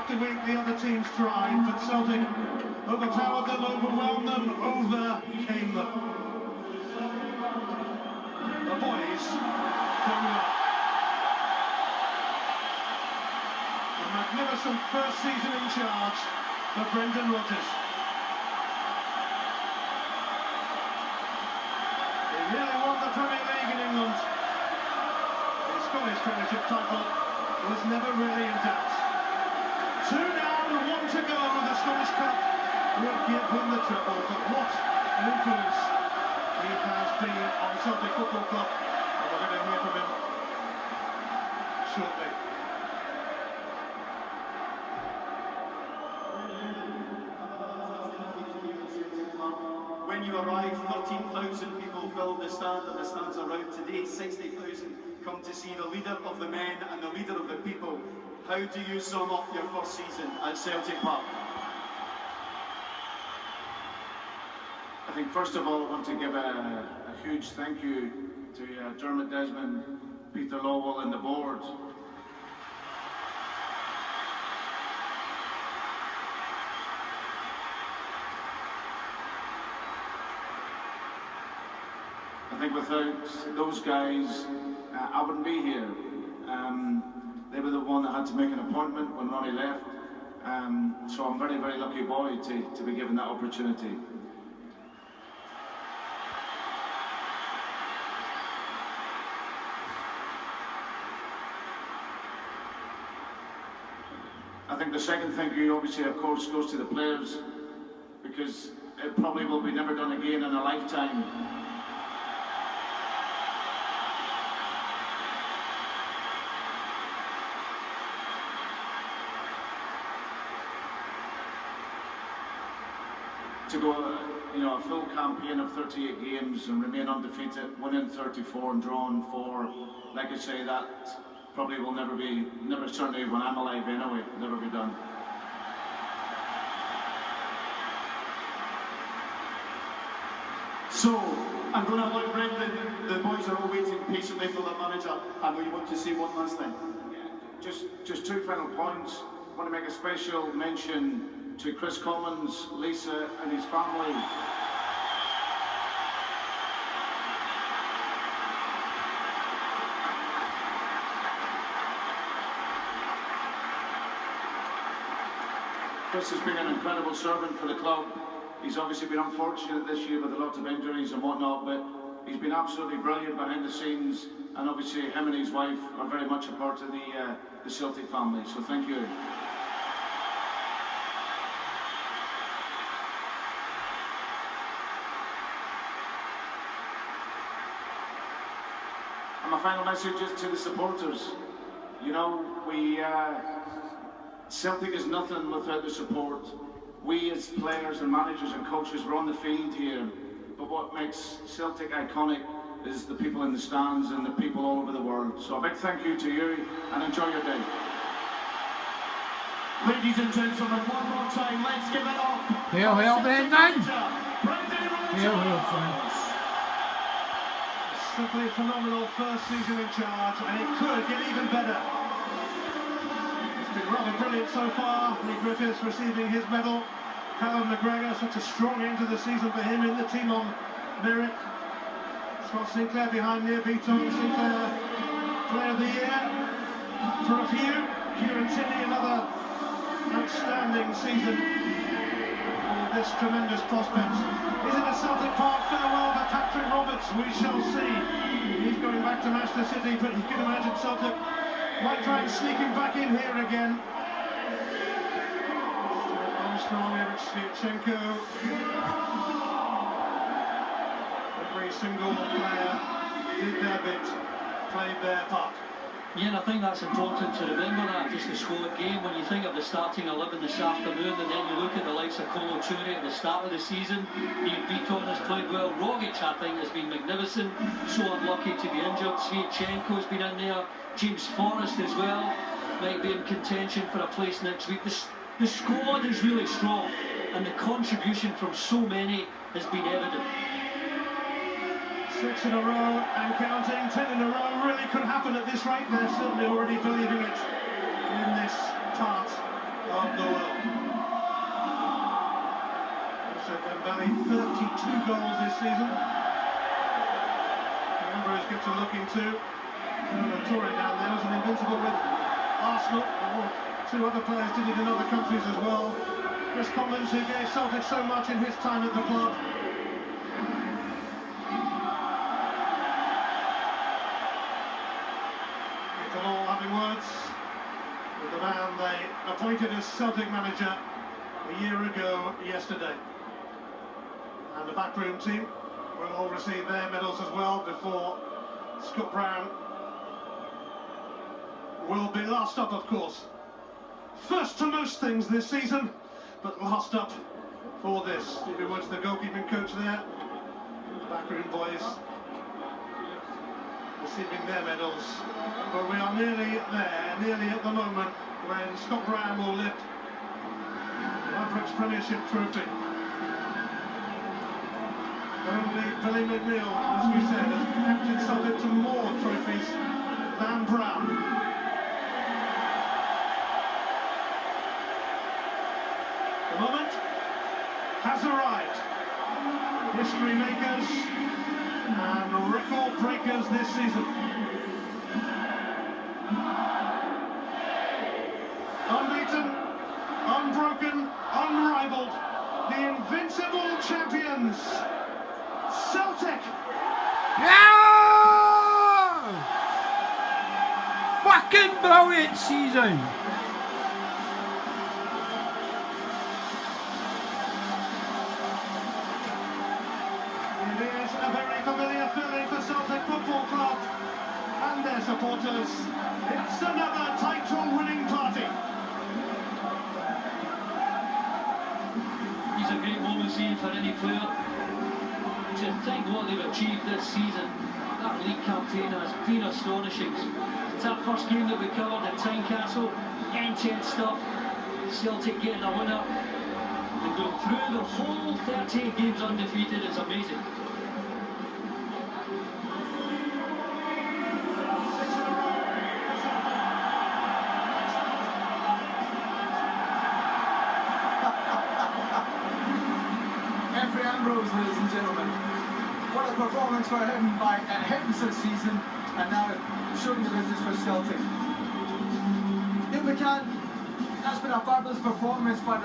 after week the other teams tried, but Celtic overpowered them, overwhelmed them, overcame them. The boys don't up. A magnificent first season in charge for Brendan Rodgers. He really won the Premier League in England. The Scottish Premiership title was never really in doubt. 2 down, 1 to go. The Scottish Cup would give him the treble, but what an influence he has been on Celtic Football Club, and we're going to hear from him shortly. When you arrived, 13,000 people filled the stand, and the stands are round today. 60,000 come to see the leader of the men and the leader of the people. How do you sum up your first season at Celtic Park? I think first of all I want to give a huge thank you to Dermot Desmond, Peter Lowell and the board. I think without those guys, I wouldn't be here. They were the one that had to make an appointment when Ronnie left. So I'm very, very lucky boy to be given that opportunity. I think the second thank you, obviously, of course, goes to the players, because it probably will be never done again in a lifetime. To go, a full campaign of 38 games and remain undefeated, winning 34 and drawing 4, like I say, that probably will never certainly when I'm alive anyway, never be done. So, I'm going to allow Brendan, the boys are all waiting patiently for their manager. I know you want to say one last thing. Just 2 final points. I want to make a special mention to Chris Commons, Lisa and his family. Chris has been an incredible servant for the club. He's obviously been unfortunate this year with a lot of injuries and whatnot, but he's been absolutely brilliant behind the scenes, and obviously him and his wife are very much a part of the Celtic family, so thank you. And my final message is to the supporters. Celtic is nothing without the support. We as players and managers and coaches, we're on the field here, but what makes Celtic iconic is the people in the stands and the people all over the world. So a big thank you to you, and enjoy your day. Ladies and gentlemen, one more time, let's give it up. Heel, Brendan. Heel, Frank. Simply a phenomenal first season in charge, and it could get even better. It's been rather brilliant so far. Griffiths receiving his medal. Callum McGregor, such a strong end to the season for him in the team on merit. Scott Sinclair behind Near Beaton. Sinclair Player of the Year for a few. Kieran Tierney, another outstanding season for this tremendous prospect. Is it a Celtic Park farewell for Patrick Roberts? We shall see. He's going back to Manchester City, but you can imagine Celtic might try and sneak him back in here again. Armstrong, Eric Sviatchenko. Every single player did their bit, played their part. Yeah, and I think that's important to remember that, just the squad game. When you think of the starting 11 this afternoon, and then you look at the likes of Kolo Touré at the start of the season, Ian Beaton has played well. Rogic, I think, has been magnificent. So unlucky to be injured. Sviatchenko's been in there. James Forrest as well might be in contention for a place next week. The squad is really strong, and the contribution from so many has been evident. 6 in a row and counting, 10 in a row really could happen at this rate. They're certainly already believing it in this part 32 goals this season. The number is good to look into. Torre down there was an invincible with Arsenal. Two other players did it in other countries as well. Chris Collins, who gave Celtic so much in his time at the club. They're all having words with the man they appointed as Celtic manager a year ago yesterday. And the backroom team will all receive their medals as well before Scott Brown will be last up, of course. First to most things this season, but last up for this. Stevie Woods, the goalkeeping coach there. The backroom boys receiving their medals. But we are nearly there, nearly at the moment when Scott Brown will lift the Ladbrokes Premiership trophy. Only Billy McNeil, as we said, has captained Celtic to more trophies than Brown. The moment has arrived. History makers and record breakers this season. Unbeaten, unbroken, unrivaled, the invincible champions, Celtic! Yeah! Fucking brilliant season! It is a very familiar feeling for Celtic Football Club and their supporters. It's another title-winning party. He's a great moment seeing for any player. To think what they've achieved this season, that league campaign has been astonishing. It's that first game that we covered at Tynecastle, intense stuff. Celtic getting a winner and going through the whole 38 games undefeated is amazing. Jeffrey Ambrose, ladies and gentlemen. What a performance for him by Hibs this season, and now showing the business for Celtic. Neil McCann, that's been a fabulous performance by